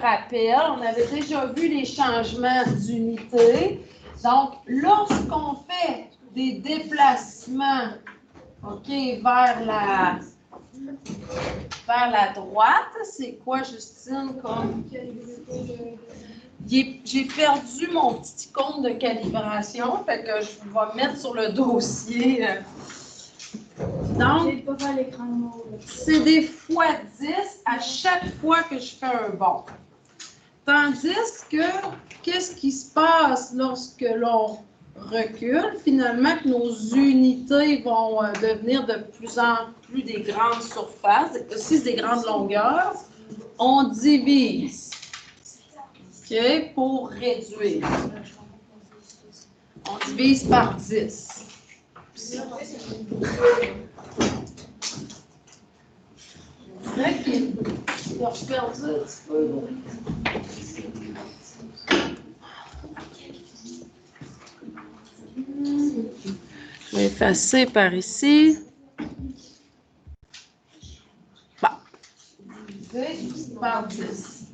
rappel, on avait déjà vu les changements d'unité. Donc, lorsqu'on fait des déplacements, OK, vers la droite, c'est quoi, Justine, comme... J'ai perdu mon petit icône de calibration, fait que je vais mettre sur le dossier. Donc, c'est des fois 10 à chaque fois que je fais un bond. Tandis que, qu'est-ce qui se passe lorsque l'on recule? Finalement, que nos unités vont devenir de plus en plus des grandes surfaces, aussi des grandes longueurs. On divise, OK, pour réduire. On divise par 10. OK. Je vais perdu un petit peu. Je vais effacer par ici. Bon. Divisé par 10.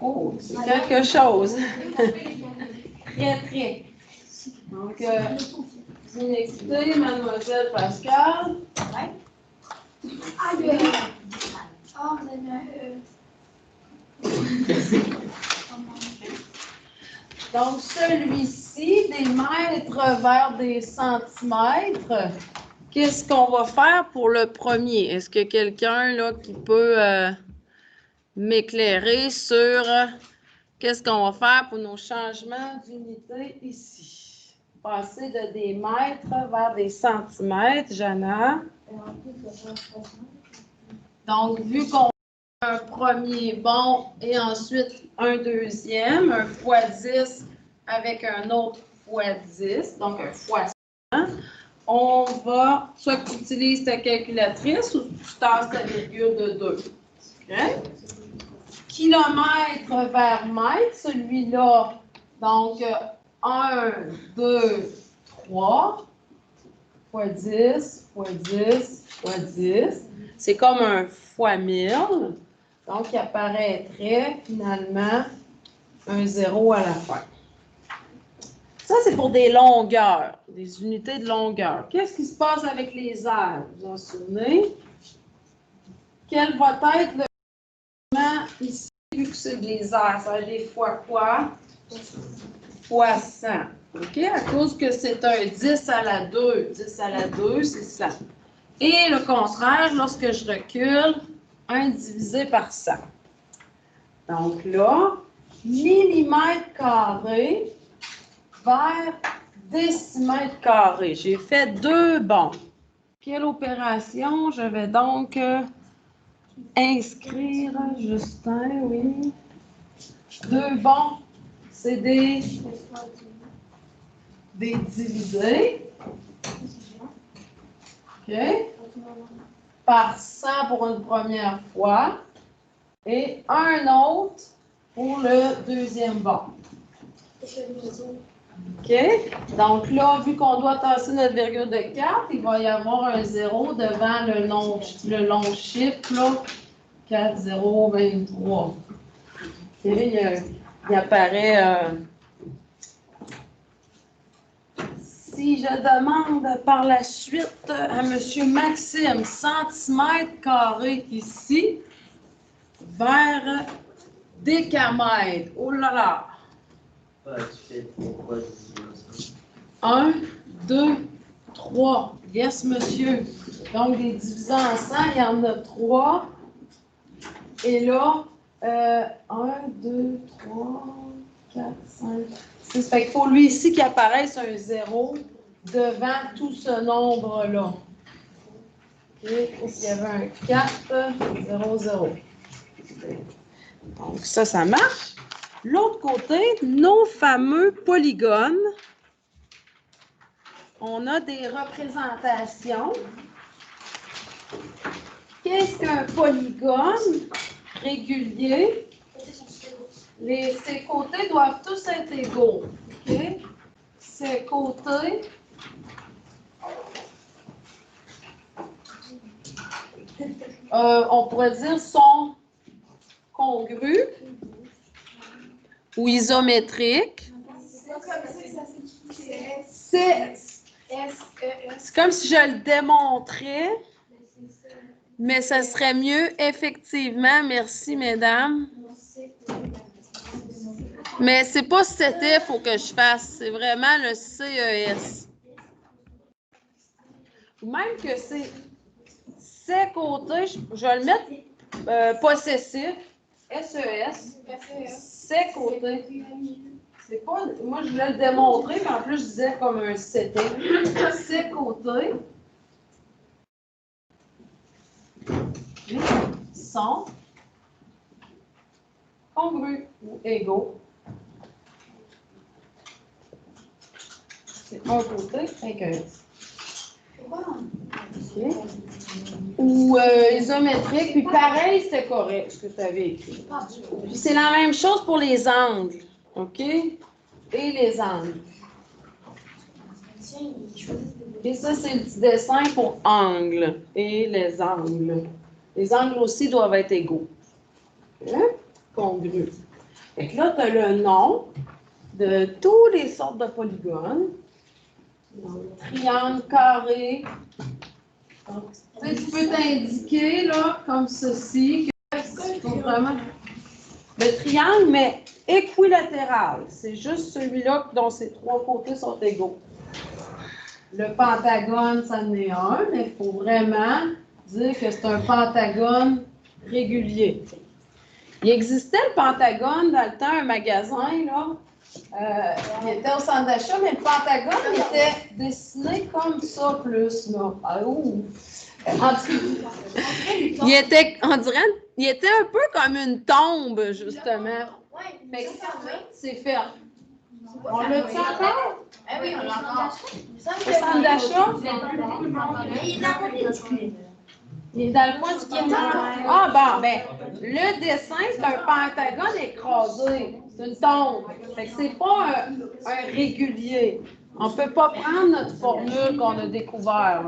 Oh, c'est quelque chose. Très, très. Donc, vous m'expliquez, mademoiselle Pascal. Ah, vous avez Donc, celui-ci, des mètres vers des centimètres, qu'est-ce qu'on va faire pour le premier? Est-ce que quelqu'un là qui peut m'éclairer sur qu'est-ce qu'on va faire pour nos changements d'unité ici? Passer de des mètres vers des centimètres, Jana. Donc, vu qu'on a un premier bond et ensuite un deuxième, un fois 10 avec un autre fois 10, donc un fois 100, on va, soit que tu utilises ta calculatrice ou tu tasses ta virgule de 2. Okay? Kilomètre vers mètre, celui-là, donc 1, 2, 3, fois 10, fois 10, fois 10. C'est comme un fois 1000. Donc, il apparaîtrait finalement un 0 à la fin. Ça, c'est pour des longueurs, des unités de longueur. Qu'est-ce qui se passe avec les airs? Vous vous en souvenez? Quel va être le mouvement ici, vu que c'est des airs? Ça va être des fois quoi? Fois 100. OK? À cause que c'est un 10 à la 2. 10 à la 2, c'est ça. Et le contraire, lorsque je recule, 1 divisé par 100. Donc là, millimètre carré vers décimètre carré. J'ai fait 2 bonds. Quelle opération? Je vais donc inscrire Justin, oui. 2 bonds, c'est des divisés. OK? Par 100 pour une première fois. Et un autre pour le deuxième bond. OK? Donc là, vu qu'on doit tasser notre virgule de 4, il va y avoir un 0 devant le long chiffre, là, 4, 0, 23. OK? Il apparaît... Si je demande par la suite à M. Maxime, centimètre carré ici, vers décamètre. Oh là là! 1, 2, 3. Yes, monsieur. Donc, des divisés en 100, il y en a 3. Et là, 1, 2, 3, 4, 5, 6. Fait qu'il faut lui ici qu'il apparaisse un 0 devant tout ce nombre-là. OK? Il y avait un 4, 0, 0. Donc, ça marche. L'autre côté, nos fameux polygones. On a des représentations. Qu'est-ce qu'un polygone régulier? Ces côtés doivent tous être égaux. Okay? Ces côtés on pourrait dire sont ou isométrique. C'est comme si je le démontrais, mais ça serait mieux, effectivement. Merci, mesdames. Mais c'est pas c'était, il faut que je fasse. C'est vraiment le CES. Ou même que c'est ces côtés, je vais le mettre possessif. SES. Ces côtés. C'est pas. Moi, je voulais le démontrer, mais en plus, je disais comme un c'était. Ces côtés sont congrus ou égaux. C'est un côté avec un S. Okay. Ou isométrique, puis pareil, c'était correct ce que tu avais écrit. Puis c'est la même chose pour les angles, OK? Et les angles. Et ça, c'est le petit dessin pour angles et les angles. Les angles aussi doivent être égaux. Hein? Congrus. Fait que là, tu as le nom de toutes les sortes de polygones. Donc, triangle, carré. Donc, tu peux t'indiquer, là, comme ceci, que c'est vraiment le triangle, mais équilatéral. C'est juste celui-là dont ces trois côtés sont égaux. Le pentagone, ça en est un, mais il faut vraiment dire que c'est un pentagone régulier. Il existait le pentagone dans le temps, un magasin, là. Il était au centre d'achat, mais le pentagone était dessiné comme ça, plus, là. Il était, on dirait, il était un peu comme une tombe, justement. C'est fait. On l'a-tu encore? Oui, on l'a encore. Au centre d'achat? Il est dans le coin du camion. Ah, bon, ben, le dessin, c'est un pentagone écrasé. C'est une tombe. Fait que c'est pas un régulier. On ne peut pas prendre notre formule qu'on a découvert.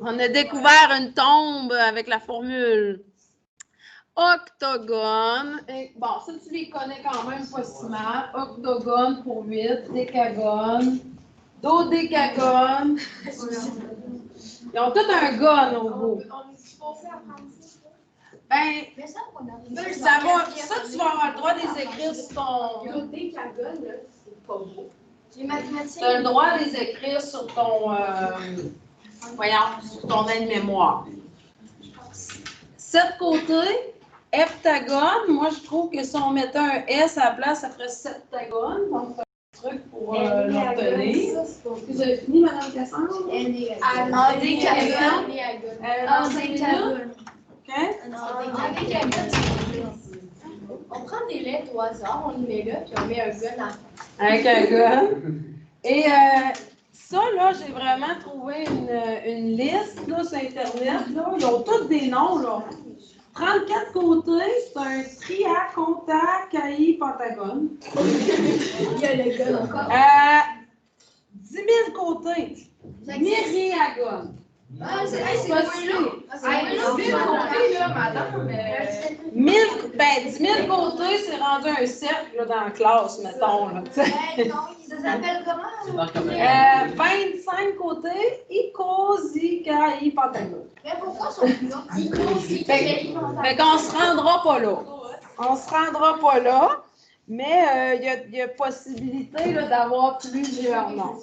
On a découvert une tombe avec la formule. Octogone. Bon, ça, tu les connais quand même pas si mal. Octogone pour 8. Décagone. Dodécagone. Ils ont tous un gone au bout. Ben, ça va. Ça, tu vas avoir le droit de les écrire sur ton. Dodécagone, c'est pas beau. Les mathématiques. Tu as le droit de les écrire sur ton. Voyons, sur ton aide-mémoire. 7 côtés, heptagone. Moi, je trouve que si on mettait un S à la place, ça ferait septagone. Donc, c'est un truc pour l'obtenir. Vous avez fini, Mme Cassandre? Endécagone. On prend des lettres au hasard, on les met là, puis on met un gun avec un gun. Et ça, là, j'ai vraiment trouvé une liste là, sur Internet. Là. Ils ont tous des noms. Là. 34 côtés, c'est un triac, contact, caï, pentagone. Il y a le gun encore. 10 000 côtés. Myriagone. Ah, c'est pas sûr. 10 000 côtés, là, madame. 10 000 côtés, c'est rendu un cercle là, dans la classe, mettons. Là, ça s'appelle comment? 25 côtés, icosicaï, pentagone. Mais pourquoi sont plus longs? Fait qu'on se rendra pas là. On se rendra pas là, mais il y a possibilité d'avoir plusieurs noms.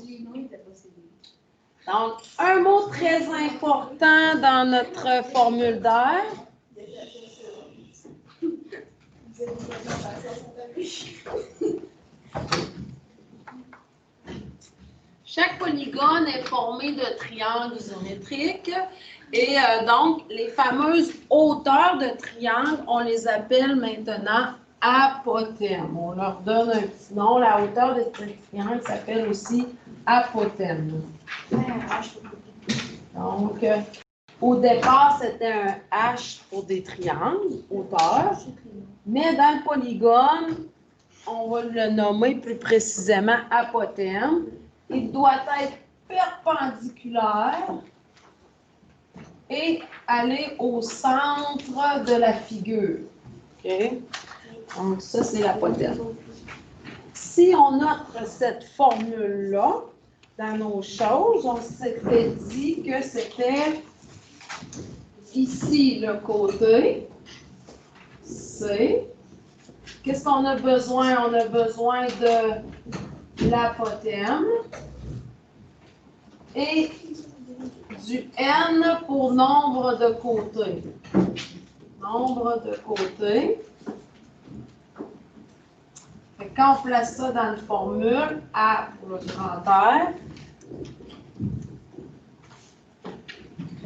Donc, un mot très important dans notre formule d'air. Chaque polygone est formé de triangles isométriques et donc les fameuses hauteurs de triangles, on les appelle maintenant apothèmes. On leur donne un petit nom. La hauteur de triangle s'appelle aussi apothème. Donc, au départ, c'était un H pour des triangles, hauteur, mais dans le polygone, on va le nommer plus précisément apothème. Il doit être perpendiculaire et aller au centre de la figure. OK? Donc, ça, c'est l'apotème. Si on note cette formule-là dans nos choses, on s'était dit que c'était ici le côté C. Qu'est-ce qu'on a besoin? On a besoin de l'apotème et du N pour nombre de côtés. Nombre de côtés. Quand on place ça dans une formule, A pour le grand R,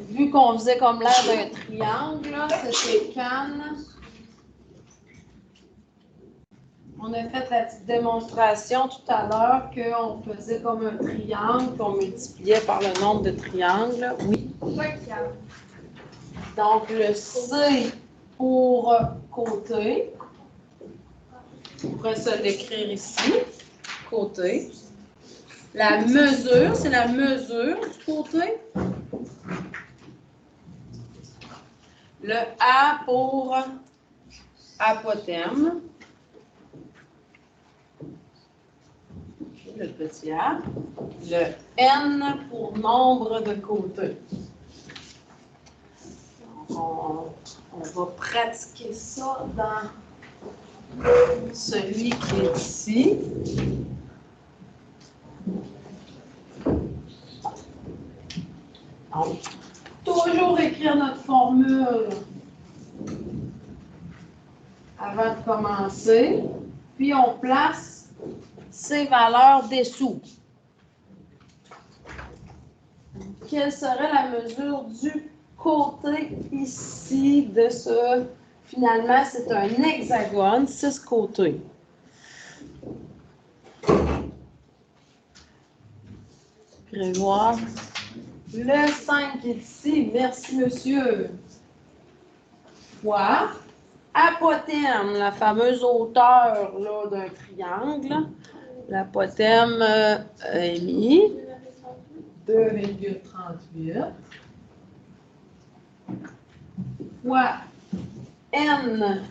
vu qu'on faisait comme l'air d'un triangle, c'était can. On a fait la petite démonstration tout à l'heure qu'on faisait comme un triangle, qu'on multipliait par le nombre de triangles. Oui. Donc, le C pour côté. On pourrait se l'écrire ici. Côté. La mesure, c'est la mesure du côté. Le A pour apotème. Le petit A. Le N pour nombre de côtés. On va pratiquer ça dans celui qui est ici. Donc, toujours écrire notre formule avant de commencer. Puis, on place ces valeurs dessous. Quelle serait la mesure du côté ici de ce... Finalement, c'est un hexagone, 6 côtés. Prévoir. Le 5 est ici. Merci, monsieur. Fois apotème, la fameuse hauteur d'un triangle. L'apotème est mis 2,38 fois N,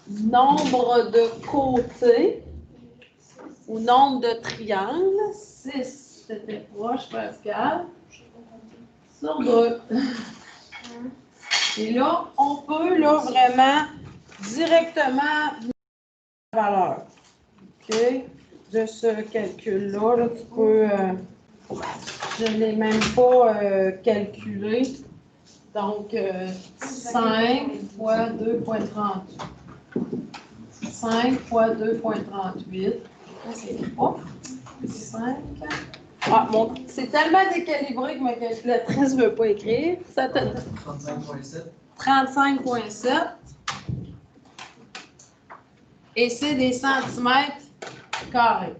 nombre de côtés ou nombre de triangles. 6, c'était proche, Pascal. Sur 2. Et là, on peut vraiment directement la valeur. OK? De ce calcul-là, là, tu peux. Je ne l'ai même pas calculé. Donc, 5 fois 2,38. 5 fois 2,38. C'est quoi? 5. Ah, bon, c'est tellement décalibré que ma calculatrice ne veut pas écrire. 35,7. 35,7. Et c'est des centimètres carrés.